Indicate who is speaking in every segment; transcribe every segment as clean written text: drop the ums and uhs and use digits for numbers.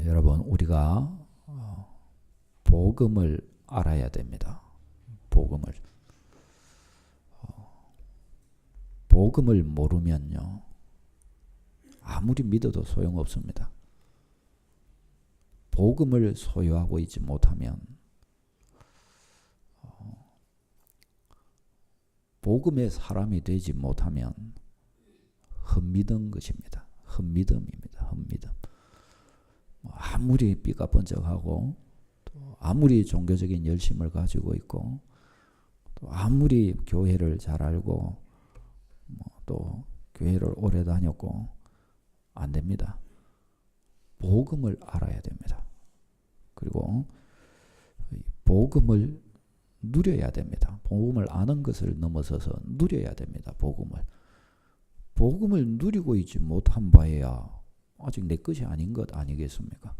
Speaker 1: 여러분, 우리가 복음을 알아야 됩니다. 복음을 모르면요, 아무리 믿어도 소용없습니다. 복음을 소유하고 있지 못하면, 복음의 사람이 되지 못하면 헛믿은 것입니다. 헛믿음입니다. 헛믿음. 아무리 삐까 번쩍하고, 또 아무리 종교적인 열심을 가지고 있고, 또 아무리 교회를 잘 알고, 또 교회를 오래 다녔고, 안 됩니다. 복음을 알아야 됩니다. 그리고 복음을 누려야 됩니다. 복음을 아는 것을 넘어서서 누려야 됩니다. 복음을 누리고 있지 못한 바에야 아직 내 것이 아닌 것 아니겠습니까?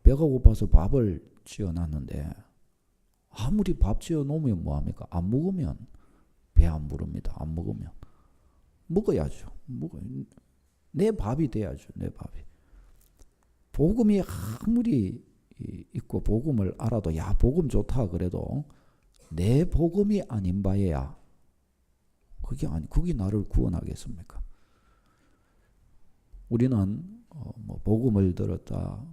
Speaker 1: 배가 고파서 밥을 지어놨는데 아무리 밥 지어놓으면 뭐합니까? 안 먹으면 배 안 부릅니다. 안 먹으면. 먹어야죠. 내 밥이 돼야죠. 내 밥이. 복음이 아무리 있고 복음을 알아도 야 복음 좋다 그래도 내 복음이 아닌 바에야 그게 나를 구원하겠습니까? 우리는 복음을 들었다,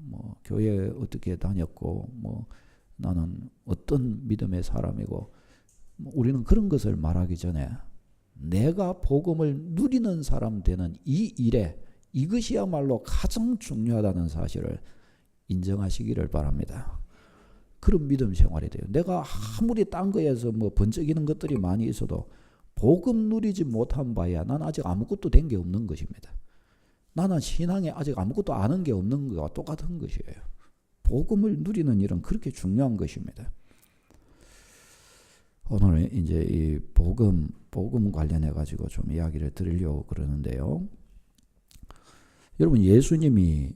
Speaker 1: 교회 어떻게 다녔고, 나는 어떤 믿음의 사람이고, 우리는 그런 것을 말하기 전에 내가 복음을 누리는 사람 되는 이 일에 이것이야말로 가장 중요하다는 사실을 인정하시기를 바랍니다. 그런 믿음 생활이 돼요. 내가 아무리 딴 거에서 번쩍이는 것들이 많이 있어도 복음 누리지 못한 바야 난 아직 아무것도 된 게 없는 것입니다. 나는 신앙에 아직 아무것도 아는 게 없는 것과 똑같은 것이에요. 복음을 누리는 일은 그렇게 중요한 것입니다. 오늘 이제 이 복음 관련해 가지고 좀 이야기를 드리려고 그러는데요. 여러분, 예수님이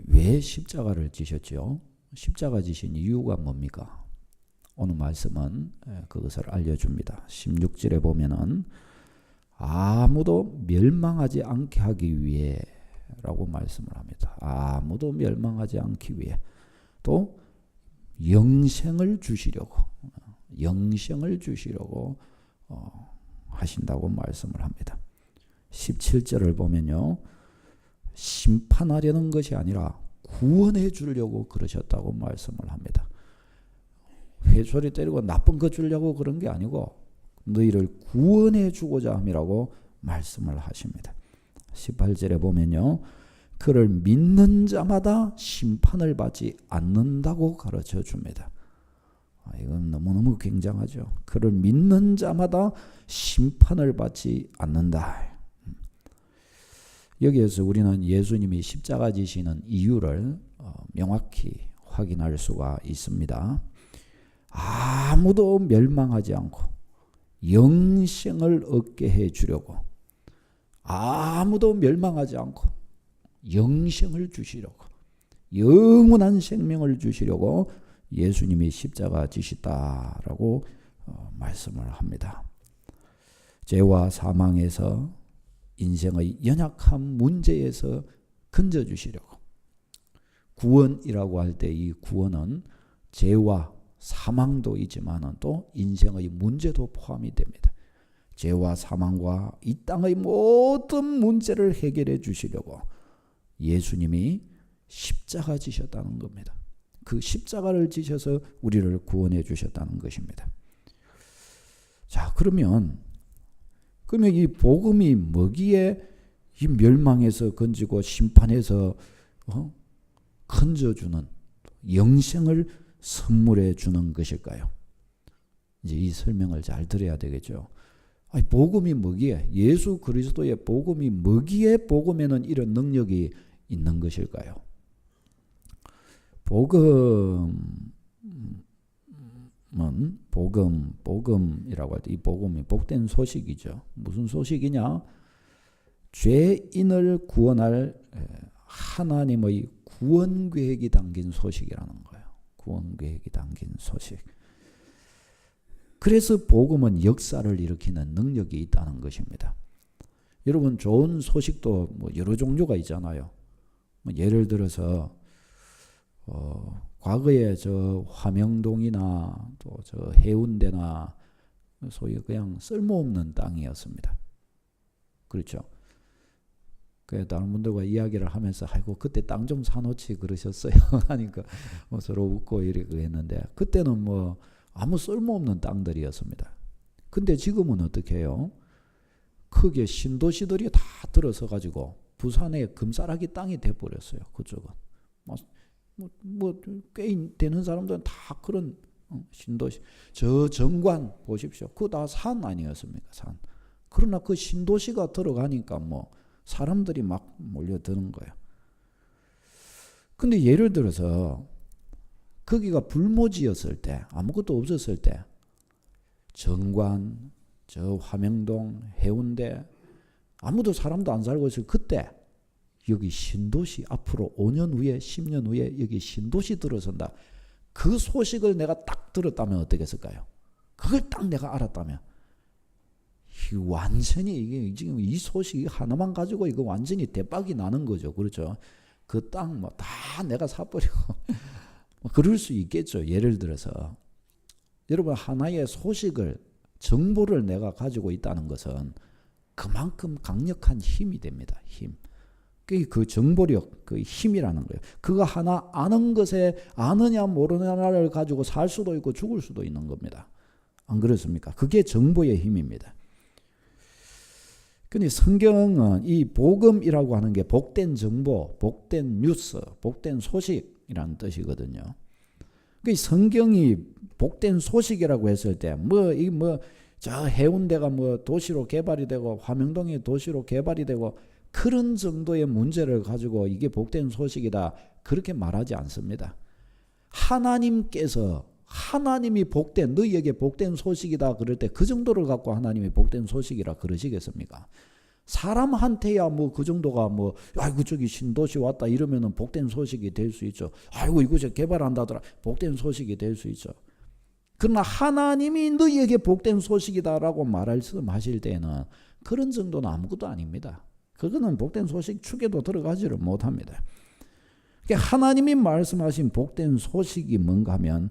Speaker 1: 왜 십자가를 지셨죠? 십자가 지신 이유가 뭡니까? 오늘 말씀은 그것을 알려줍니다. 16절에 보면은 아무도 멸망하지 않게 하기 위해 라고 말씀을 합니다. 아무도 멸망하지 않기 위해, 또 영생을 주시려고 하신다고 말씀을 합니다. 17절을 보면요, 심판하려는 것이 아니라 구원해 주려고 그러셨다고 말씀을 합니다. 회초리 때리고 나쁜 거 주려고 그런 게 아니고 너희를 구원해 주고자 함이라고 말씀을 하십니다. 18절에 보면요, 그를 믿는 자마다 심판을 받지 않는다고 가르쳐 줍니다. 이건 너무너무 굉장하죠. 그를 믿는 자마다 심판을 받지 않는다. 여기에서 우리는 예수님이 십자가 지시는 이유를 명확히 확인할 수가 있습니다. 아무도 멸망하지 않고 영생을 얻게 해 주려고, 아무도 멸망하지 않고 영생을 주시려고, 영원한 생명을 주시려고 예수님이 십자가 지시다라고 말씀을 합니다. 죄와 사망에서, 인생의 연약한 문제에서 건져주시려고. 구원이라고 할 때 이 구원은 죄와 사망도 있지만 또 인생의 문제도 포함이 됩니다. 죄와 사망과 이 땅의 모든 문제를 해결해 주시려고 예수님이 십자가 지셨다는 겁니다. 그 십자가를 지셔서 우리를 구원해 주셨다는 것입니다. 자, 그러면 이 복음이 뭐기에 이 멸망에서 건지고 심판에서 건져주는, 영생을 선물해 주는 것일까요? 이제 이 설명을 잘 들어야 되겠죠. 복음이 뭐기에, 예수 그리스도의 복음이 뭐기에 복음에는 이런 능력이 있는 것일까요? 복음이라고 할 때 이 복음이 복된 소식이죠. 무슨 소식이냐? 죄인을 구원할 하나님의 구원 계획이 담긴 소식이라는 거예요. 구원 계획이 담긴 소식. 그래서 복음은 역사를 일으키는 능력이 있다는 것입니다. 여러분, 좋은 소식도 여러 종류가 있잖아요. 뭐 예를 들어서 과거에 저 화명동이나 또 저 해운대나 소위 그냥 쓸모없는 땅이었습니다. 그렇죠. 그 다른 분들과 이야기를 하면서 아이고 그때 땅 좀 사놓지 그러셨어요 하니까 뭐 서로 웃고 이러고 했는데 그때는 뭐 아무 쓸모없는 땅들이었습니다. 근데 지금은 어떻게 해요? 크게 신도시들이 다 들어서 가지고 부산의 금싸라기 땅이 돼버렸어요. 그쪽은 꽤 되는 사람들은 다 그런 신도시. 저 정관 보십시오. 그거 다 산 아니었습니까? 산. 그러나 그 신도시가 들어가니까 뭐 사람들이 막 몰려드는 거예요. 근데 예를 들어서 거기가 불모지였을 때, 아무것도 없었을 때 정관, 저 화명동, 해운대 아무도 사람도 안 살고 있을 그때 여기 신도시 앞으로 5년 후에 10년 후에 여기 신도시 들어선다. 그 소식을 내가 딱 들었다면 어떻겠을까요? 그걸 딱 내가 알았다면 완전히 이게 지금 이 소식 하나만 가지고 이거 완전히 대박이 나는 거죠. 그렇죠? 그 땅 뭐 다 내가 사버리고 그럴 수 있겠죠. 예를 들어서 여러분 하나의 소식을 정보를 내가 가지고 있다는 것은 그만큼 강력한 힘이 됩니다. 힘. 그 정보력, 그 힘이라는 거예요. 그거 하나 아는 것에 아느냐 모르느냐를 가지고 살 수도 있고 죽을 수도 있는 겁니다. 안 그렇습니까? 그게 정보의 힘입니다. 근데 성경은 이 복음이라고 하는 게 복된 정보, 복된 뉴스, 복된 소식이라는 뜻이거든요. 그 성경이 복된 소식이라고 했을 때 저 해운대가 뭐 도시로 개발이 되고 화명동이 도시로 개발이 되고 그런 정도의 문제를 가지고 이게 복된 소식이다 그렇게 말하지 않습니다. 하나님께서 하나님이 복된 너희에게 복된 소식이다 그럴 때 그 정도를 갖고 하나님이 복된 소식이라 그러시겠습니까? 사람한테야 뭐 그 정도가 뭐 아이고 저기 신도시 왔다 이러면은 복된 소식이 될 수 있죠. 아이고 이곳에 개발한다더라 복된 소식이 될 수 있죠. 그러나 하나님이 너희에게 복된 소식이다라고 말씀하실 때는 그런 정도는 아무것도 아닙니다. 그거는 복된 소식 축에도 들어가지를 못합니다. 그러니까 하나님이 말씀하신 복된 소식이 뭔가 하면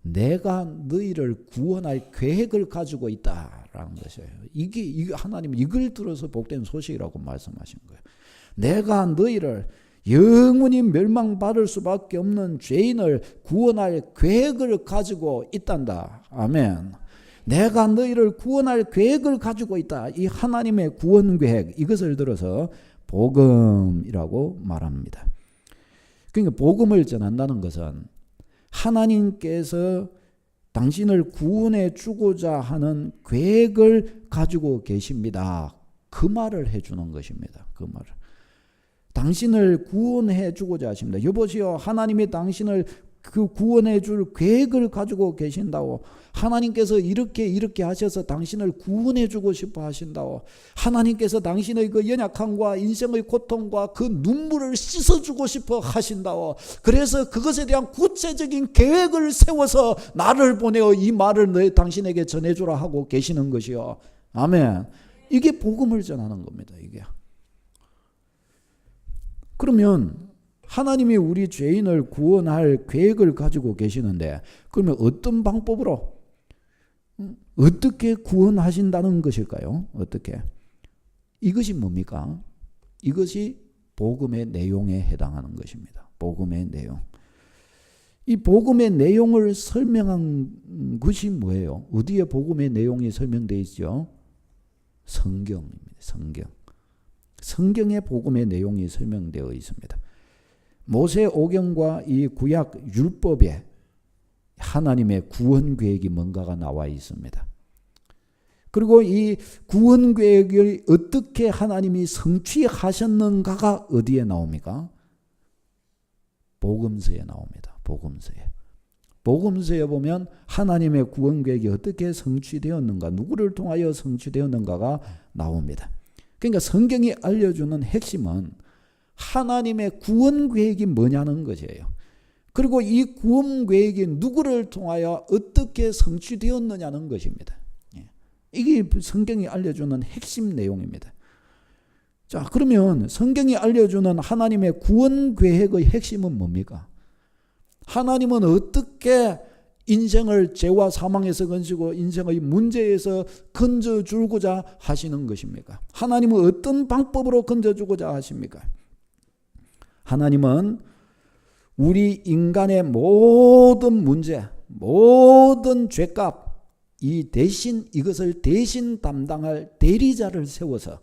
Speaker 1: 내가 너희를 구원할 계획을 가지고 있다라는 것이에요. 이게 하나님은 이걸 들어서 복된 소식이라고 말씀하신 거예요. 내가 너희를 영원히 멸망받을 수밖에 없는 죄인을 구원할 계획을 가지고 있단다. 아멘. 내가 너희를 구원할 계획을 가지고 있다. 이 하나님의 구원 계획 이것을 들어서 복음이라고 말합니다. 그러니까 복음을 전한다는 것은 하나님께서 당신을 구원해 주고자 하는 계획을 가지고 계십니다. 그 말을 해주는 것입니다. 그 말을. 당신을 구원해 주고자 하십니다. 여보시오, 하나님이 당신을 그 구원해 줄 계획을 가지고 계신다고. 하나님께서 이렇게 하셔서 당신을 구원해 주고 싶어 하신다고. 하나님께서 당신의 그 연약함과 인생의 고통과 그 눈물을 씻어 주고 싶어 하신다고. 그래서 그것에 대한 구체적인 계획을 세워서 나를 보내어 이 말을 당신에게 전해주라 하고 계시는 것이요. 아멘. 이게 복음을 전하는 겁니다. 이게. 그러면 하나님이 우리 죄인을 구원할 계획을 가지고 계시는데 그러면 어떤 방법으로 어떻게 구원하신다는 것일까요? 어떻게? 이것이 뭡니까? 이것이 복음의 내용에 해당하는 것입니다. 복음의 내용. 이 복음의 내용을 설명한 것이 뭐예요? 어디에 복음의 내용이 설명되어 있죠? 성경입니다. 성경. 성경에 복음의 내용이 설명되어 있습니다. 모세 오경과 이 구약 율법에 하나님의 구원 계획이 뭔가가 나와 있습니다. 그리고 이 구원 계획을 어떻게 하나님이 성취하셨는가가 어디에 나옵니까? 복음서에 나옵니다. 복음서에. 복음서에 보면 하나님의 구원 계획이 어떻게 성취되었는가, 누구를 통하여 성취되었는가가 나옵니다. 그러니까 성경이 알려주는 핵심은 하나님의 구원 계획이 뭐냐는 것이에요. 그리고 이 구원 계획이 누구를 통하여 어떻게 성취되었느냐는 것입니다. 이게 성경이 알려주는 핵심 내용입니다. 자, 그러면 성경이 알려주는 하나님의 구원 계획의 핵심은 뭡니까? 하나님은 어떻게 인생을 죄와 사망에서 건지고 인생의 문제에서 건져주고자 하시는 것입니까? 하나님은 어떤 방법으로 건져주고자 하십니까? 하나님은 우리 인간의 모든 문제, 모든 죄값, 이것을 대신 담당할 대리자를 세워서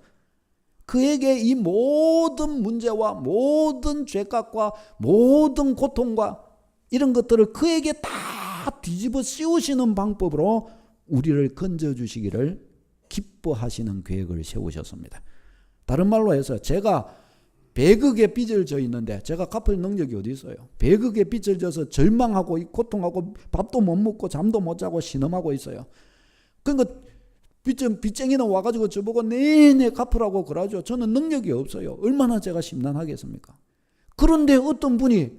Speaker 1: 그에게 이 모든 문제와 모든 죄값과 모든 고통과 이런 것들을 그에게 다 뒤집어 씌우시는 방법으로 우리를 건져주시기를 기뻐하시는 계획을 세우셨습니다. 다른 말로 해서 제가 100억의 빚을 져 있는데 제가 갚을 능력이 어디 있어요? 100억의 빚을 져서 절망하고 고통하고 밥도 못 먹고 잠도 못 자고 신음하고 있어요. 그러니까 빚쟁이는 와가지고 저보고 내내 갚으라고 그러죠. 저는 능력이 없어요. 얼마나 제가 심란하겠습니까? 그런데 어떤 분이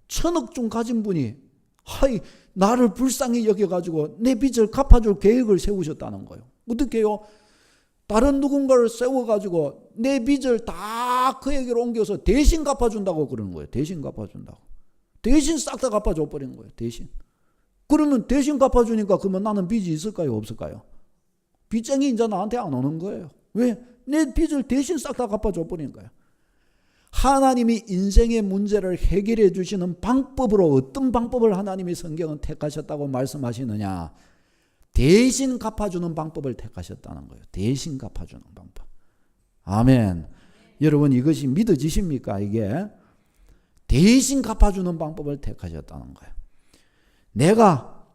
Speaker 1: 1000억 좀 가진 분이 나를 불쌍히 여겨가지고 내 빚을 갚아줄 계획을 세우셨다는 거예요. 어떻게 해요? 다른 누군가를 세워가지고 내 빚을 다 그에게로 옮겨서 대신 갚아준다고 그러는 거예요. 대신 갚아준다고. 대신 싹 다 갚아줘 버리는 거예요. 대신. 그러면 대신 갚아주니까 그러면 나는 빚이 있을까요? 없을까요? 빚쟁이 이제 나한테 안 오는 거예요. 왜? 내 빚을 대신 싹 다 갚아줘 버리는 거예요. 하나님이 인생의 문제를 해결해 주시는 방법으로 어떤 방법을 하나님이 성경은 택하셨다고 말씀하시느냐? 대신 갚아주는 방법을 택하셨다는 거예요. 대신 갚아주는 방법. 아멘. 여러분 이것이 믿어지십니까? 이게 대신 갚아주는 방법을 택하셨다는 거예요. 내가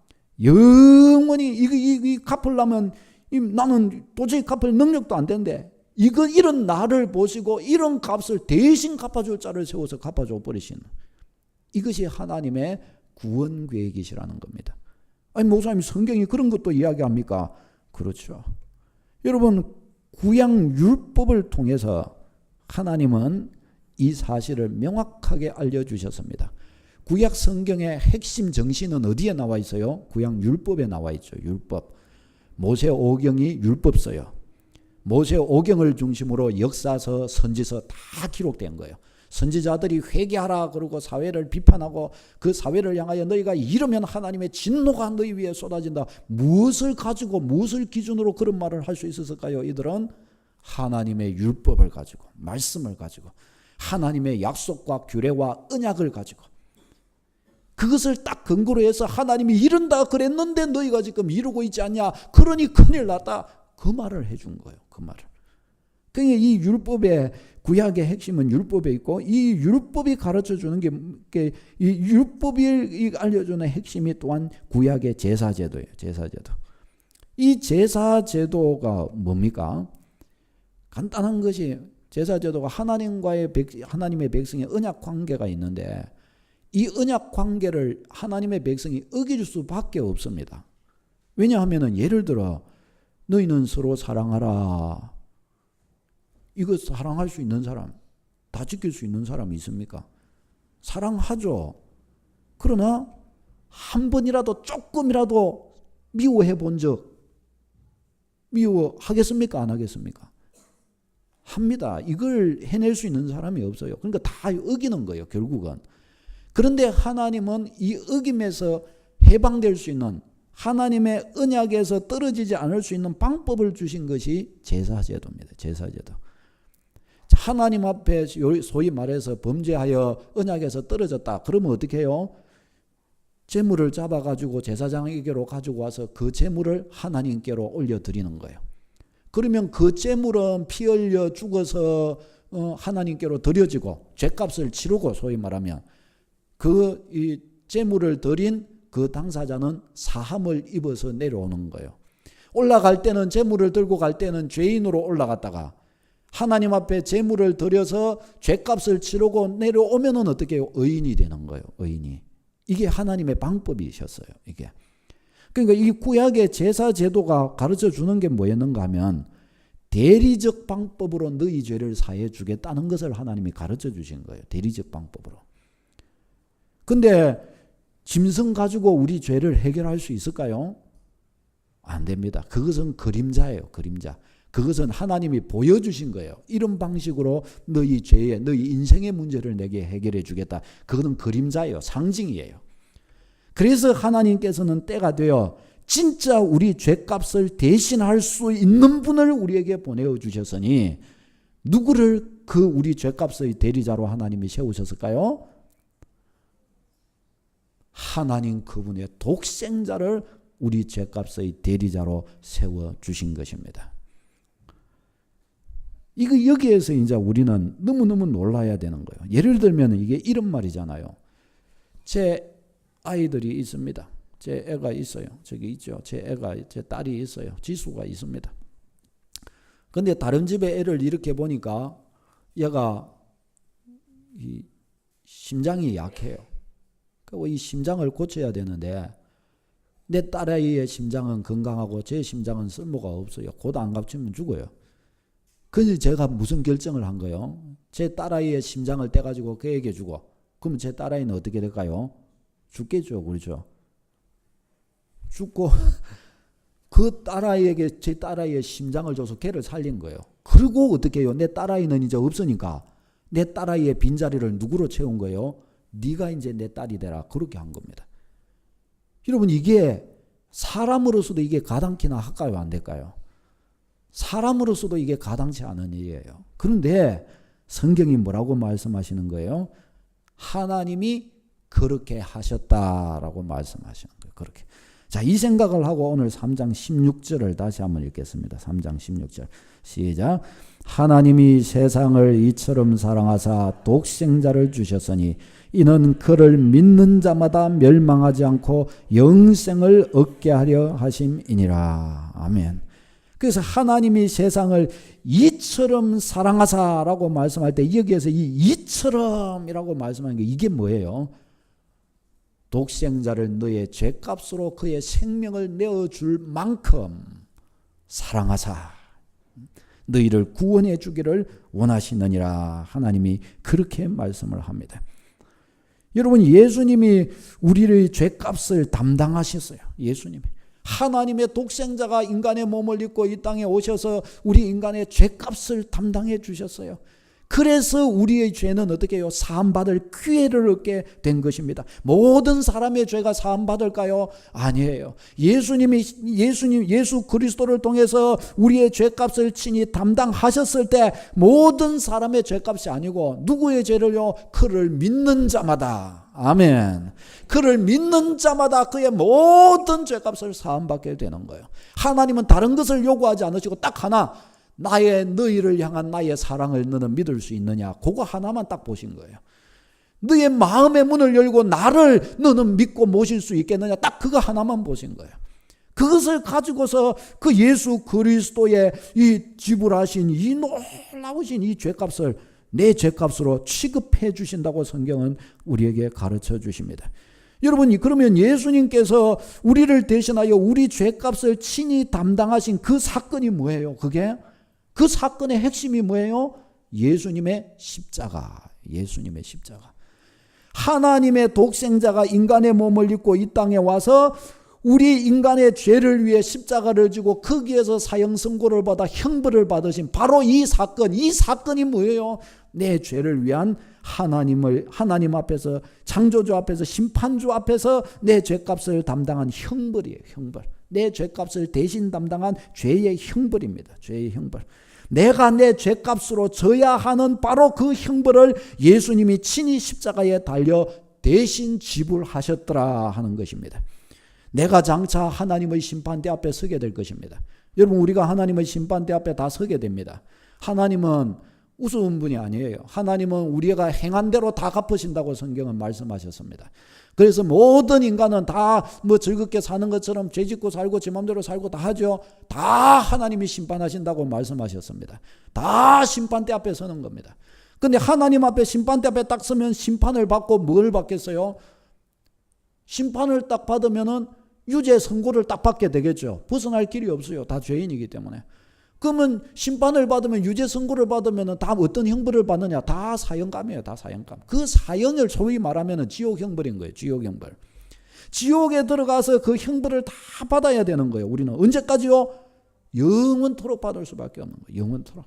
Speaker 1: 영원히 이 갚으려면 나는 도저히 갚을 능력도 안 된대. 이런 나를 보시고 이런 값을 대신 갚아줄 자를 세워서 갚아줘 버리시는 이것이 하나님의 구원 계획이시라는 겁니다. 아니 목사님 성경이 그런 것도 이야기합니까? 그렇죠. 여러분 구약 율법을 통해서 하나님은 이 사실을 명확하게 알려주셨습니다. 구약 성경의 핵심 정신은 어디에 나와 있어요? 구약 율법에 나와 있죠. 율법. 모세 오경이 율법서요. 모세 오경을 중심으로 역사서, 선지서 다 기록된 거예요. 선지자들이 회개하라 그러고 사회를 비판하고 그 사회를 향하여 너희가 이러면 하나님의 진노가 너희 위에 쏟아진다. 무엇을 가지고 무엇을 기준으로 그런 말을 할 수 있었을까요? 이들은 하나님의 율법을 가지고 말씀을 가지고 하나님의 약속과 규례와 언약을 가지고 그것을 딱 근거로 해서 하나님이 이른다 그랬는데 너희가 지금 이루고 있지 않냐. 그러니 큰일 났다. 그 말을 해준 거예요. 그 말을. 그러니까 이 율법의 구약의 핵심은 율법에 있고 이 율법이 가르쳐주는 게 이 율법이 알려주는 핵심이 또한 구약의 제사제도예요. 제사제도. 이 제사제도가 뭡니까? 간단한 것이 제사제도가 하나님의 백성의 언약 관계가 있는데 이 언약 관계를 하나님의 백성이 어길 수밖에 없습니다. 왜냐하면 예를 들어 너희는 서로 사랑하라. 이거 사랑할 수 있는 사람, 다 지킬 수 있는 사람이 있습니까? 사랑하죠. 그러나 한 번이라도 조금이라도 미워해 본 적, 미워하겠습니까? 안 하겠습니까? 합니다. 이걸 해낼 수 있는 사람이 없어요. 그러니까 다 어기는 거예요, 결국은. 그런데 하나님은 이 어김에서 해방될 수 있는 하나님의 언약에서 떨어지지 않을 수 있는 방법을 주신 것이 제사제도입니다. 제사제도. 하나님 앞에 소위 말해서 범죄하여 언약에서 떨어졌다. 그러면 어떻게 해요? 제물을 잡아가지고 제사장에게로 가지고 와서 그 제물을 하나님께로 올려드리는 거예요. 그러면 그 제물은 피 흘려 죽어서 하나님께로 드려지고 죄값을 치르고 소위 말하면 이 제물을 드린 그 당사자는 사함을 입어서 내려오는 거예요. 올라갈 때는 제물을 들고 갈 때는 죄인으로 올라갔다가 하나님 앞에 제물을 드려서 죄값을 치르고 내려오면은 어떻게 해요? 의인이 되는 거예요. 의인이. 이게 하나님의 방법이셨어요. 이게. 그러니까 이 구약의 제사 제도가 가르쳐 주는 게 뭐였는가 하면 대리적 방법으로 너희 죄를 사해 주겠다는 것을 하나님이 가르쳐 주신 거예요. 대리적 방법으로. 근데 짐승 가지고 우리 죄를 해결할 수 있을까요? 안 됩니다. 그것은 그림자예요. 그림자. 그것은 하나님이 보여주신 거예요. 이런 방식으로 너희 죄의, 너희 인생의 문제를 내게 해결해 주겠다. 그거는 그림자예요. 상징이에요. 그래서 하나님께서는 때가 되어 진짜 우리 죄값을 대신할 수 있는 분을 우리에게 보내주셨으니 누구를 그 우리 죄값의 대리자로 하나님이 세우셨을까요? 하나님 그분의 독생자를 우리 죄값의 대리자로 세워주신 것입니다. 여기에서 이제 우리는 너무너무 놀라야 되는 거예요. 예를 들면 이게 이런 말이잖아요. 제 아이들이 있습니다. 제 애가 있어요. 저기 있죠. 제 딸이 있어요. 지수가 있습니다. 근데 다른 집의 애를 이렇게 보니까 얘가 이 심장이 약해요. 그리고 이 심장을 고쳐야 되는데 내 딸아이의 심장은 건강하고 제 심장은 쓸모가 없어요. 곧 안 갚치면 죽어요. 그래서 제가 무슨 결정을 한 거예요? 제 딸아이의 심장을 떼가지고 그에게 주고, 그러면 제 딸아이는 어떻게 될까요? 죽겠죠. 그렇죠? 죽고 그 딸아이에게 제 딸아이의 심장을 줘서 걔를 살린 거예요. 그리고 어떻게 해요? 내 딸아이는 이제 없으니까 내 딸아이의 빈자리를 누구로 채운 거예요? 네가 이제 내 딸이 되라. 그렇게 한 겁니다. 여러분, 이게 사람으로서도 이게 가당키나 할까요? 안 될까요? 사람으로서도 이게 가당치 않은 일이에요. 그런데 성경이 뭐라고 말씀하시는 거예요? 하나님이 그렇게 하셨다라고 말씀하시는 거예요. 그렇게. 자, 이 생각을 하고 오늘 3장 16절을 다시 한번 읽겠습니다. 3장 16절 시작. 하나님이 세상을 이처럼 사랑하사 독생자를 주셨으니 이는 그를 믿는 자마다 멸망하지 않고 영생을 얻게 하려 하심이니라. 아멘. 그래서 하나님이 세상을 이처럼 사랑하사라고 말씀할 때 여기에서 이 이처럼이라고 말씀하는 게 이게 뭐예요? 독생자를 너의 죄값으로 그의 생명을 내어줄 만큼 사랑하사 너희를 구원해 주기를 원하시느니라. 하나님이 그렇게 말씀을 합니다. 여러분, 예수님이 우리의 죄값을 담당하셨어요. 예수님이. 하나님의 독생자가 인간의 몸을 입고 이 땅에 오셔서 우리 인간의 죄값을 담당해 주셨어요. 그래서 우리의 죄는 어떻게 해요? 사함받을 기회를 얻게 된 것입니다. 모든 사람의 죄가 사함받을까요? 아니에요. 예수 그리스도를 통해서 우리의 죄값을 친히 담당하셨을 때 모든 사람의 죄값이 아니고 누구의 죄를요? 그를 믿는 자마다. 아멘. 그를 믿는 자마다 그의 모든 죄값을 사함받게 되는 거예요. 하나님은 다른 것을 요구하지 않으시고 딱 하나, 너희를 향한 나의 사랑을 너는 믿을 수 있느냐? 그거 하나만 딱 보신 거예요. 너의 마음의 문을 열고 나를 너는 믿고 모실 수 있겠느냐? 딱 그거 하나만 보신 거예요. 그것을 가지고서 그 예수 그리스도의 이 지불하신 이 놀라우신 이 죄값을 내 죄값으로 취급해 주신다고 성경은 우리에게 가르쳐 주십니다. 여러분, 그러면 예수님께서 우리를 대신하여 우리 죄값을 친히 담당하신 그 사건이 뭐예요? 그 사건의 핵심이 뭐예요? 예수님의 십자가. 예수님의 십자가. 하나님의 독생자가 인간의 몸을 입고 이 땅에 와서 우리 인간의 죄를 위해 십자가를 지고 거기에서 사형 선고를 받아 형벌을 받으신 바로 이 사건이 뭐예요? 내 죄를 위한 하나님 앞에서, 창조주 앞에서, 심판주 앞에서 내 죄값을 담당한 형벌이에요. 형벌. 내 죄값을 대신 담당한 죄의 형벌입니다. 죄의 형벌. 내가 내 죄값으로 져야 하는 바로 그 형벌을 예수님이 친히 십자가에 달려 대신 지불하셨더라 하는 것입니다. 내가 장차 하나님의 심판대 앞에 서게 될 것입니다. 여러분, 우리가 하나님의 심판대 앞에 다 서게 됩니다. 하나님은 우스운 분이 아니에요. 하나님은 우리가 행한 대로 다 갚으신다고 성경은 말씀하셨습니다. 그래서 모든 인간은 다 즐겁게 사는 것처럼 죄 짓고 살고 제 마음대로 살고 다 하죠. 다 하나님이 심판하신다고 말씀하셨습니다. 다 심판대 앞에 서는 겁니다. 근데 하나님 앞에 심판대 앞에 딱 서면 심판을 받고 뭘 받겠어요? 심판을 딱 받으면은 유죄 선고를 딱 받게 되겠죠. 벗어날 길이 없어요. 다 죄인이기 때문에. 그러면 심판을 받으면, 유죄 선고를 받으면 다 어떤 형벌을 받느냐? 다 사형감이에요. 다 사형감. 그 사형을 소위 말하면 지옥 형벌인 거예요. 지옥 형벌. 지옥에 들어가서 그 형벌을 다 받아야 되는 거예요. 우리는 언제까지요? 영원토록 받을 수밖에 없는 거예요. 영원토록.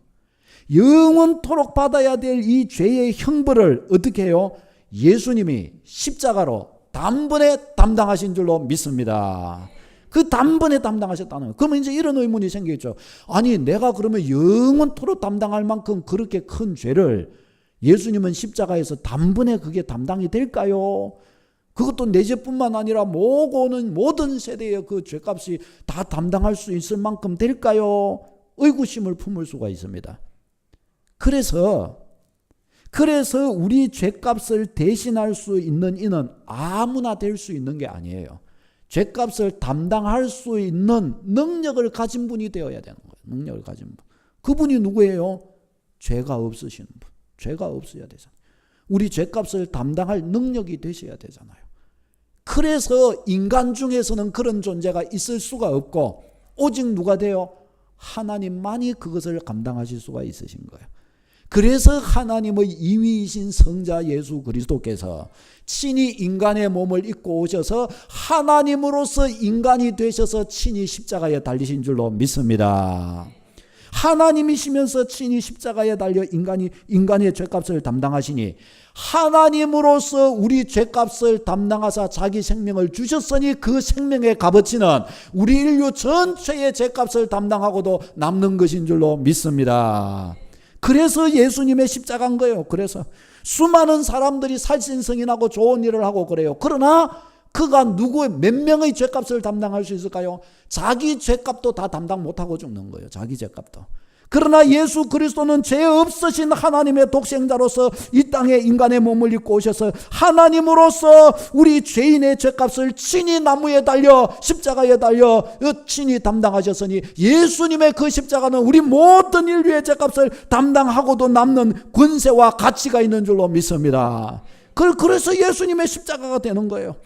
Speaker 1: 영원토록 받아야 될 이 죄의 형벌을 어떻게 해요? 예수님이 십자가로 단번에 담당하신 줄로 믿습니다. 그 단번에 담당하셨다는 거예요. 그러면 이제 이런 의문이 생기겠죠. 아니 내가 그러면 영원토록 담당할 만큼 그렇게 큰 죄를 예수님은 십자가에서 단번에 그게 담당이 될까요? 그것도 내 죄뿐만 아니라 오는 모든 세대의 그 죄값이 다 담당할 수 있을 만큼 될까요? 의구심을 품을 수가 있습니다. 그래서 우리 죄값을 대신할 수 있는 이는 아무나 될 수 있는 게 아니에요. 죄값을 담당할 수 있는 능력을 가진 분이 되어야 되는 거예요. 능력을 가진 분. 그분이 누구예요? 죄가 없으신 분. 죄가 없어야 되잖아요. 우리 죄값을 담당할 능력이 되셔야 되잖아요. 그래서 인간 중에서는 그런 존재가 있을 수가 없고 오직 누가 돼요? 하나님만이 그것을 감당하실 수가 있으신 거예요. 그래서 하나님의 이위이신 성자 예수 그리스도께서 친히 인간의 몸을 입고 오셔서 하나님으로서 인간이 되셔서 친히 십자가에 달리신 줄로 믿습니다. 하나님이시면서 친히 십자가에 달려 인간의 죄값을 담당하시니 하나님으로서 우리 죄값을 담당하사 자기 생명을 주셨으니 그 생명의 값어치는 우리 인류 전체의 죄값을 담당하고도 남는 것인 줄로 믿습니다. 그래서 예수님의 십자가인 거예요. 그래서 수많은 사람들이 살신성인하고 좋은 일을 하고 그래요. 그러나 그가 몇 명의 죄값을 담당할 수 있을까요? 자기 죄값도 다 담당 못하고 죽는 거예요. 자기 죄값도. 그러나 예수 그리스도는 죄 없으신 하나님의 독생자로서 이 땅에 인간의 몸을 입고 오셔서 하나님으로서 우리 죄인의 죄값을 친히 나무에 달려 십자가에 달려 친히 담당하셨으니 예수님의 그 십자가는 우리 모든 인류의 죄값을 담당하고도 남는 권세와 가치가 있는 줄로 믿습니다. 그래서 예수님의 십자가가 되는 거예요.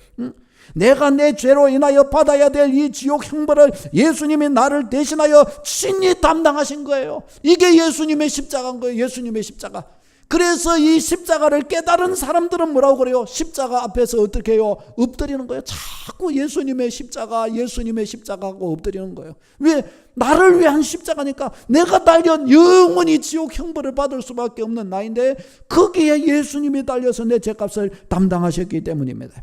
Speaker 1: 내가 내 죄로 인하여 받아야 될 이 지옥 형벌을 예수님이 나를 대신하여 친히 담당하신 거예요. 이게 예수님의 십자가인 거예요. 예수님의 십자가. 그래서 이 십자가를 깨달은 사람들은 뭐라고 그래요? 십자가 앞에서 어떻게 해요? 엎드리는 거예요. 자꾸 예수님의 십자가 하고 엎드리는 거예요. 왜? 나를 위한 십자가니까. 내가 달려 영원히 지옥 형벌을 받을 수밖에 없는 나인데 거기에 예수님이 달려서 내 죄값을 담당하셨기 때문입니다.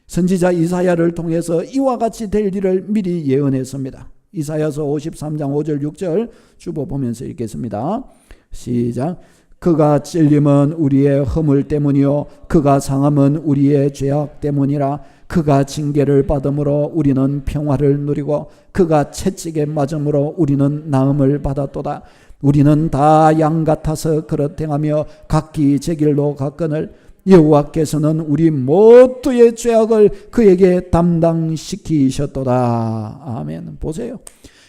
Speaker 1: 선지자 이사야를 통해서 이와 같이 될 일을 미리 예언했습니다. 이사야서 53장 5절 6절 주보 보면서 읽겠습니다. 시작. 그가 찔림은 우리의 허물 때문이요 그가 상함은 우리의 죄악 때문이라. 그가 징계를 받음으로 우리는 평화를 누리고 그가 채찍에 맞음으로 우리는 나음을 받았도다. 우리는 다 양 같아서 그릇 행하며 각기 제 길로 갔거늘 여호와께서는 우리 모두의 죄악을 그에게 담당시키셨도다. 아멘. 보세요.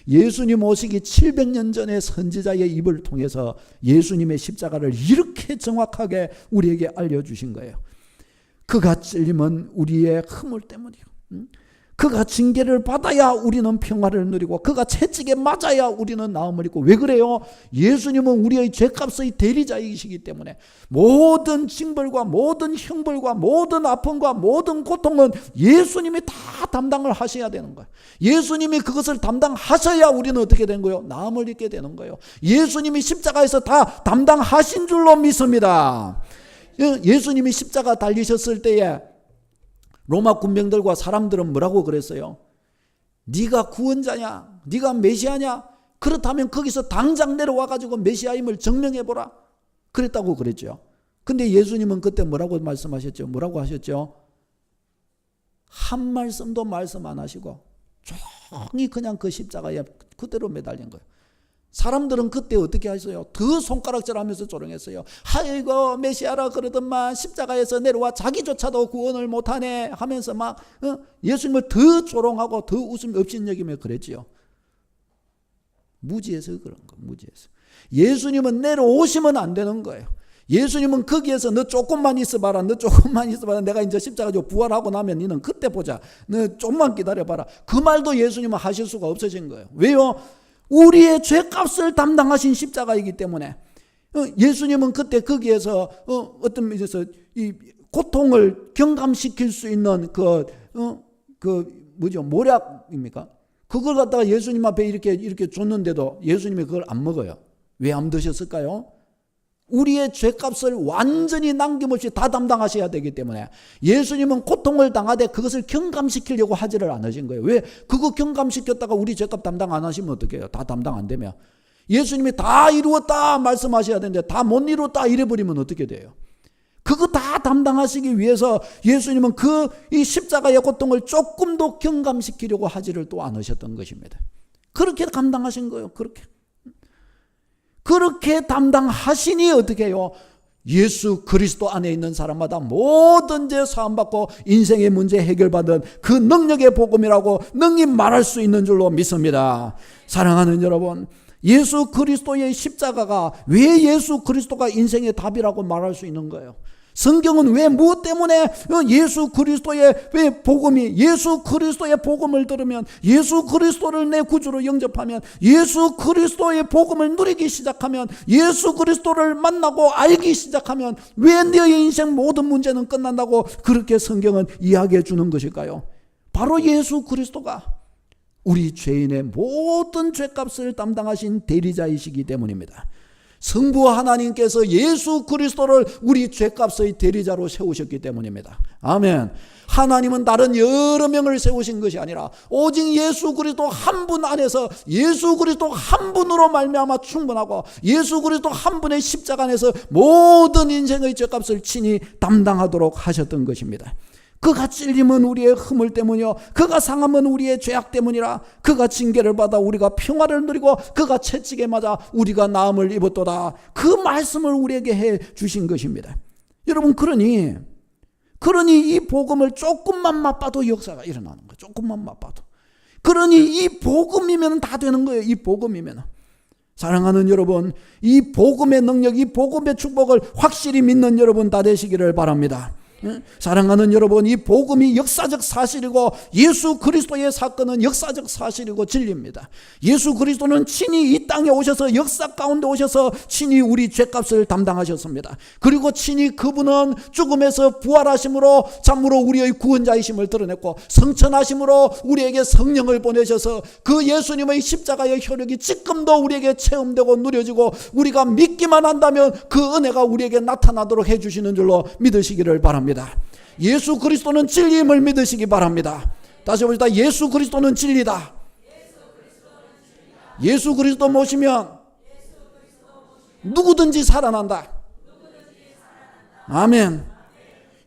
Speaker 1: 예수님 오시기 700년 전에 선지자의 입을 통해서 예수님의 십자가를 이렇게 정확하게 우리에게 알려주신 거예요. 그가 찔림은 우리의 허물 때문이요. 그가 징계를 받아야 우리는 평화를 누리고 그가 채찍에 맞아야 우리는 나음을 입고. 왜 그래요? 예수님은 우리의 죄값의 대리자이시기 때문에 모든 징벌과 모든 형벌과 모든 아픔과 모든 고통은 예수님이 다 담당을 하셔야 되는 거예요. 예수님이 그것을 담당하셔야 우리는 어떻게 된 거예요? 나음을 입게 되는 거예요. 예수님이 십자가에서 다 담당하신 줄로 믿습니다. 예수님이 십자가 달리셨을 때에 로마 군병들과 사람들은 뭐라고 그랬어요? 네가 구원자냐? 네가 메시아냐? 그렇다면 거기서 당장 내려와가지고 메시아임을 증명해보라. 그랬다고 그랬죠. 근데 예수님은 그때 뭐라고 말씀하셨죠? 뭐라고 하셨죠? 한 말씀도 말씀 안 하시고 조용히 그냥 그 십자가에 그대로 매달린 거예요. 사람들은 그때 어떻게 하셨어요? 더 손가락질하면서 조롱했어요. 아이고 메시아라 그러더만 십자가에서 내려와 자기조차도 구원을 못하네 하면서 막 예수님을 더 조롱하고 더 웃음 업신여기며 그랬지요. 무지해서 그런 거. 무지해서. 예수님은 내려오시면 안 되는 거예요. 예수님은 거기에서 너 조금만 있어봐라. 너 조금만 있어봐라. 내가 이제 십자가로 부활하고 나면 너는 그때 보자. 너 좀만 기다려봐라. 그 말도 예수님은 하실 수가 없으신 거예요. 왜요? 우리의 죄값을 담당하신 십자가이기 때문에 예수님은 그때 거기에서 어떤 면에서 이 고통을 경감시킬 수 있는 뭐죠? 모략입니까? 그걸 갖다가 예수님 앞에 이렇게 줬는데도 예수님이 그걸 안 먹어요. 왜 안 드셨을까요? 우리의 죄값을 완전히 남김없이 다 담당하셔야 되기 때문에 예수님은 고통을 당하되 그것을 경감시키려고 하지를 않으신 거예요. 왜? 그거 경감시켰다가 우리 죄값 담당 안 하시면 어떻게 해요? 다 담당 안 되면. 예수님이 다 이루었다 말씀하셔야 되는데 다 못 이루었다 이래버리면 어떻게 돼요? 그거 다 담당하시기 위해서 예수님은 이 십자가의 고통을 조금 더 경감시키려고 하지를 또 않으셨던 것입니다. 그렇게 감당하신 거예요. 그렇게 담당하시니 어떻게 해요? 예수 그리스도 안에 있는 사람마다 모든 죄 사함받고 인생의 문제 해결받은 그 능력의 복음이라고 능히 말할 수 있는 줄로 믿습니다. 사랑하는 여러분, 예수 그리스도의 십자가가 왜 예수 그리스도가 인생의 답이라고 말할 수 있는 거예요? 성경은 왜 무엇 때문에 예수 그리스도의 왜 복음이 예수 그리스도의 복음을 들으면 예수 그리스도를 내 구주로 영접하면 예수 그리스도의 복음을 누리기 시작하면 예수 그리스도를 만나고 알기 시작하면 왜 너의 인생 모든 문제는 끝난다고 그렇게 성경은 이야기해 주는 것일까요? 바로 예수 그리스도가 우리 죄인의 모든 죄값을 담당하신 대리자이시기 때문입니다. 성부 하나님께서 예수 그리스도를 우리 죄값의 대리자로 세우셨기 때문입니다. 아멘. 하나님은 다른 여러 명을 세우신 것이 아니라 오직 예수 그리스도 한 분 안에서 예수 그리스도 한 분으로 말미암아 충분하고 예수 그리스도 한 분의 십자가 안에서 모든 인생의 죄값을 친히 담당하도록 하셨던 것입니다. 그가 찔림은 우리의 허물 때문이요 그가 상함은 우리의 죄악 때문이라. 그가 징계를 받아 우리가 평화를 누리고 그가 채찍에 맞아 우리가 나음을 입었도다. 그 말씀을 우리에게 해 주신 것입니다. 여러분, 그러니 이 복음을 조금만 맛봐도 역사가 일어나는 거예요. 조금만 맛봐도. 그러니 이 복음이면 다 되는 거예요. 이 복음이면. 사랑하는 여러분, 이 복음의 능력, 이 복음의 축복을 확실히 믿는 여러분 다 되시기를 바랍니다. 사랑하는 여러분, 이 복음이 역사적 사실이고 예수 그리스도의 사건은 역사적 사실이고 진리입니다. 예수 그리스도는 친히 이 땅에 오셔서 역사 가운데 오셔서 친히 우리 죄값을 담당하셨습니다. 그리고 친히 그분은 죽음에서 부활하심으로 참으로 우리의 구원자이심을 드러냈고 성천하심으로 우리에게 성령을 보내셔서 그 예수님의 십자가의 효력이 지금도 우리에게 체험되고 누려지고 우리가 믿기만 한다면 그 은혜가 우리에게 나타나도록 해주시는 줄로 믿으시기를 바랍니다. 예수 그리스도는 진리임을 믿으시기 바랍니다. 다시 봅시다. 예수 그리스도는 진리다. 예수 그리스도 모시면 누구든지 살아난다. 아멘.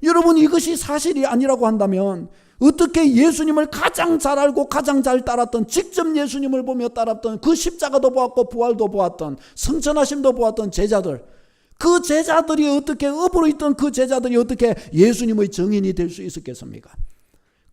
Speaker 1: 여러분, 이것이 사실이 아니라고 한다면 어떻게 예수님을 가장 잘 알고 가장 잘 따랐던, 직접 예수님을 보며 따랐던, 그 십자가도 보았고 부활도 보았던, 성천하심도 보았던 제자들, 그 제자들이 어떻게, 업으로 있던 그 제자들이 어떻게 예수님의 증인이 될 수 있었겠습니까?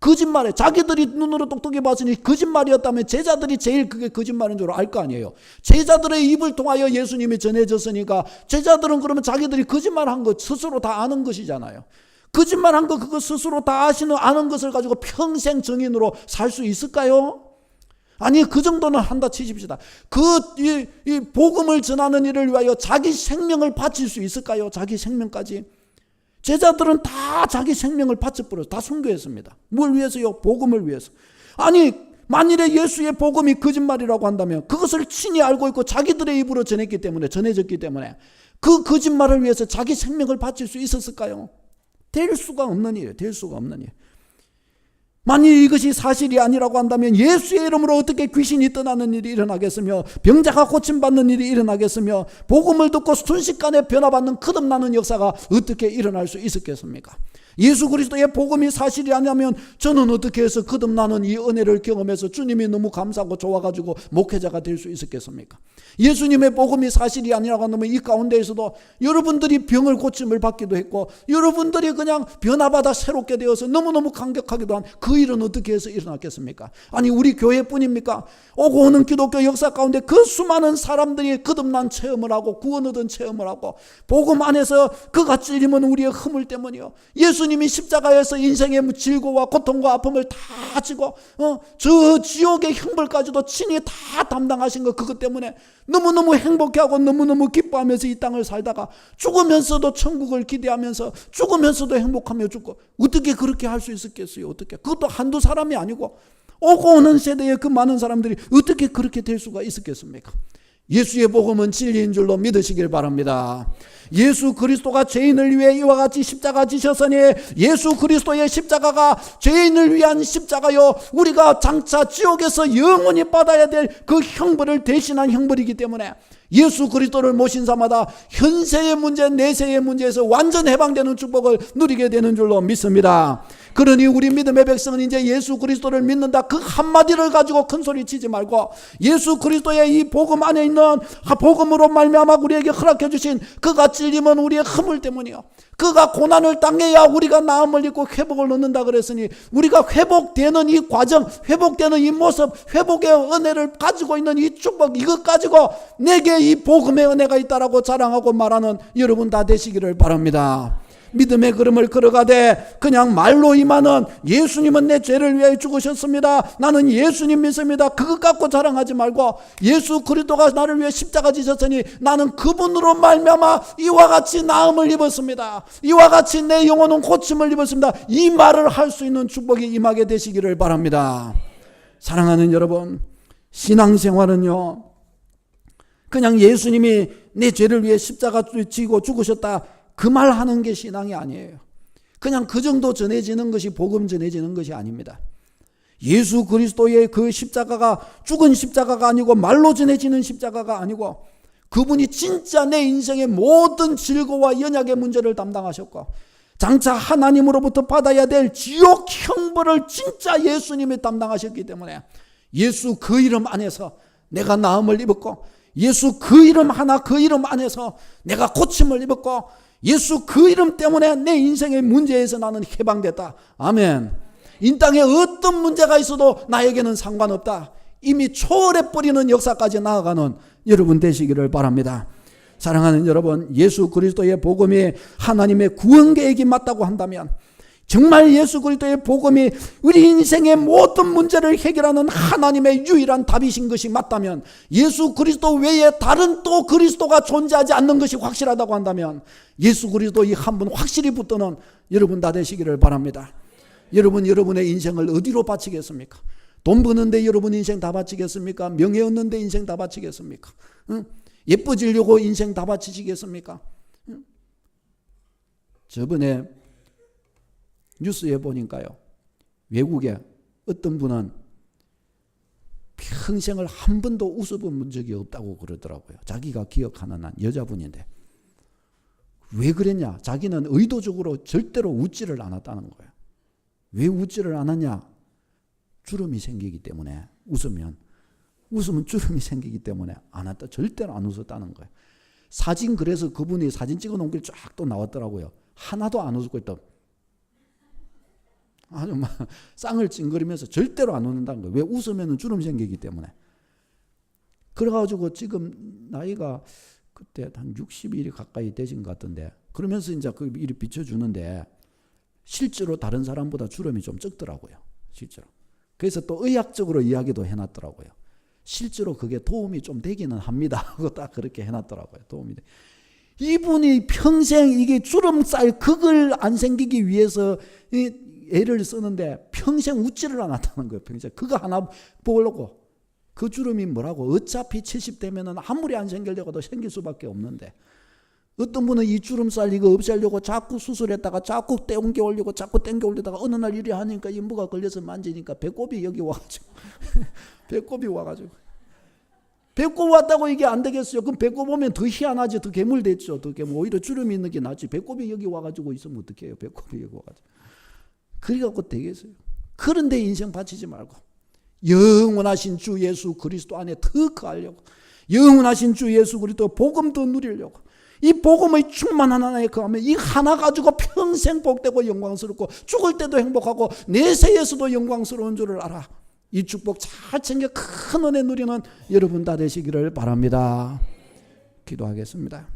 Speaker 1: 거짓말에 자기들이 눈으로 똑똑히 봤으니 거짓말이었다면 제자들이 제일 그게 거짓말인 줄 알 거 아니에요. 제자들의 입을 통하여 예수님이 전해졌으니까 제자들은 그러면 자기들이 거짓말한 거 스스로 다 아는 것이잖아요. 거짓말한 거 그거 스스로 다 아는 것을 가지고 평생 증인으로 살 수 있을까요? 아니, 그 정도는 한다 치십시다. 이 복음을 전하는 일을 위하여 자기 생명을 바칠 수 있을까요? 자기 생명까지. 제자들은 다 자기 생명을 바쳐버려서 다 순교했습니다. 뭘 위해서요? 복음을 위해서. 아니, 만일에 예수의 복음이 거짓말이라고 한다면 그것을 친히 알고 있고 자기들의 입으로 전해졌기 때문에 그 거짓말을 위해서 자기 생명을 바칠 수 있었을까요? 될 수가 없는 일이에요. 될 수가 없는 일. 만일 이것이 사실이 아니라고 한다면 예수의 이름으로 어떻게 귀신이 떠나는 일이 일어나겠으며 병자가 고침받는 일이 일어나겠으며 복음을 듣고 순식간에 변화받는 거듭나는 역사가 어떻게 일어날 수 있었겠습니까? 예수 그리스도의 복음이 사실이 아니라면 저는 어떻게 해서 거듭나는 이 은혜를 경험해서 주님이 너무 감사하고 좋아가지고 목회자가 될 수 있었겠습니까? 예수님의 복음이 사실이 아니라고 한다면 이 가운데에서도 여러분들이 병을 고침을 받기도 했고 여러분들이 그냥 변화받아 새롭게 되어서 너무너무 감격하기도 한 그 일은 어떻게 해서 일어났겠습니까? 아니, 우리 교회뿐입니까? 오고 오는 기독교 역사 가운데 그 수많은 사람들이 거듭난 체험을 하고 구원 얻은 체험을 하고 복음 안에서 그가 찔림은 우리의 허물 때문이요, 예수 예수님이 십자가에서 인생의 질고와 고통과 아픔을 다 지고 저 지옥의 형벌까지도 친히 다 담당하신 거, 그것 때문에 너무너무 행복해하고 너무너무 기뻐하면서 이 땅을 살다가 죽으면서도 천국을 기대하면서 죽으면서도 행복하며 죽고, 어떻게 그렇게 할 수 있었겠어요? 어떻게? 그것도 한두 사람이 아니고 오고 오는 세대의 그 많은 사람들이 어떻게 그렇게 될 수가 있었겠습니까? 예수의 복음은 진리인 줄로 믿으시길 바랍니다. 예수 그리스도가 죄인을 위해 이와 같이 십자가 지셨으니 예수 그리스도의 십자가가 죄인을 위한 십자가요, 우리가 장차 지옥에서 영원히 받아야 될 그 형벌을 대신한 형벌이기 때문에 예수 그리스도를 모신 자마다 현세의 문제, 내세의 문제에서 완전 해방되는 축복을 누리게 되는 줄로 믿습니다. 그러니 우리 믿음의 백성은 이제 예수 그리스도를 믿는다, 그 한마디를 가지고 큰 소리 치지 말고 예수 그리스도의 이 복음 안에 있는 복음으로 말미암아 우리에게 허락해 주신 그가 찔림은 우리의 허물 때문이요, 그가 고난을 당해야 우리가 나음을 입고 회복을 얻는다 그랬으니, 우리가 회복되는 이 과정, 회복되는 이 모습, 회복의 은혜를 가지고 있는 이 축복, 이것 가지고 내게 이 복음의 은혜가 있다라고 자랑하고 말하는 여러분 다 되시기를 바랍니다. 믿음의 걸음을 걸어가되 그냥 말로 임하는 예수님은 내 죄를 위해 죽으셨습니다, 나는 예수님 믿습니다, 그것 갖고 자랑하지 말고 예수 그리스도가 나를 위해 십자가 지셨으니 나는 그분으로 말미암아 이와 같이 나음을 입었습니다, 이와 같이 내 영혼은 고침을 입었습니다, 이 말을 할 수 있는 축복이 임하게 되시기를 바랍니다. 사랑하는 여러분, 신앙생활은요, 그냥 예수님이 내 죄를 위해 십자가 지고 죽으셨다 그 말 하는 게 신앙이 아니에요. 그냥 그 정도 전해지는 것이 복음 전해지는 것이 아닙니다. 예수 그리스도의 그 십자가가 죽은 십자가가 아니고 말로 전해지는 십자가가 아니고, 그분이 진짜 내 인생의 모든 질고와 연약의 문제를 담당하셨고 장차 하나님으로부터 받아야 될 지옥 형벌을 진짜 예수님이 담당하셨기 때문에 예수 그 이름 안에서 내가 나음을 입었고, 예수 그 이름 하나, 그 이름 안에서 내가 고침을 입었고, 예수 그 이름 때문에 내 인생의 문제에서 나는 해방됐다. 아멘. 이 땅에 어떤 문제가 있어도 나에게는 상관없다. 이미 초월해버리는 역사까지 나아가는 여러분 되시기를 바랍니다. 사랑하는 여러분, 예수 그리스도의 복음이 하나님의 구원 계획이 맞다고 한다면, 정말 예수 그리스도의 복음이 우리 인생의 모든 문제를 해결하는 하나님의 유일한 답이신 것이 맞다면, 예수 그리스도 외에 다른 또 그리스도가 존재하지 않는 것이 확실하다고 한다면, 예수 그리스도 이 한 분 확실히 붙드는 여러분 다 되시기를 바랍니다. 여러분, 여러분의 인생을 어디로 바치겠습니까? 돈 버는데 여러분 인생 다 바치겠습니까? 명예 얻는데 인생 다 바치겠습니까? 예뻐지려고 인생 다 바치시겠습니까? 저번에 뉴스에 보니까요, 외국에 어떤 분은 평생을 한 번도 웃어본 적이 없다고 그러더라고요. 자기가 기억하는 한 여자분인데. 왜 그랬냐? 자기는 의도적으로 절대로 웃지를 않았다는 거예요. 왜 웃지를 않았냐? 주름이 생기기 때문에. 웃으면 주름이 생기기 때문에 안 왔다. 절대로 안 웃었다는 거예요. 사진, 그래서 그분이 사진 찍어 놓은 게 쫙 또 나왔더라고요. 하나도 안 웃고 있다. 아주 막 쌍을 찡그리면서 절대로 안 웃는다는 거예요. 왜? 웃으면 주름 생기기 때문에. 그래가지고 지금 나이가 그때 한 60일이 가까이 되신 것 같은데, 그러면서 이제 그 일이 비춰주는데 실제로 다른 사람보다 주름이 좀 적더라고요. 실제로. 그래서 또 의학적으로 이야기도 해놨더라고요. 실제로 그게 도움이 좀 되기는 합니다. 그거 딱 그렇게 해놨더라고요. 도움이 돼. 이분이 평생 이게 주름살 그걸 안 생기기 위해서 애를 쓰는데 평생 웃지를 않았다는 거예요. 평생 그거 하나 보려고. 그 주름이 뭐라고? 어차피 70대면은 아무리 안 생기려고도 생길 수밖에 없는데, 어떤 분은 이 주름살 이거 없애려고 자꾸 수술했다가 자꾸 땡겨 올리고 자꾸 땡겨 올리다가 어느 날 일이 하니까 인부가 걸려서 만지니까 배꼽이 여기 와가지고 배꼽이 와가지고 배꼽 왔다고 이게 안 되겠어요. 그럼 배꼽 오면 더 희한하지. 더 괴물됐죠. 더 괴물. 오히려 주름이 있는 게 낫지. 배꼽이 여기 와가지고 있으면 어떡해요. 배꼽이 여기 와가지고. 그래갖고 되겠어요. 그런데 인생 바치지 말고 영원하신 주 예수 그리스도 안에 더 거하려고, 영원하신 주 예수 그리스도 복음 더 누리려고, 이 복음의 충만한 하나에 거하면 이 하나 가지고 평생 복되고 영광스럽고 죽을 때도 행복하고 내세에서도 영광스러운 줄을 알아. 이 축복 잘 챙겨 큰 은혜 누리는 여러분 다 되시기를 바랍니다. 기도하겠습니다.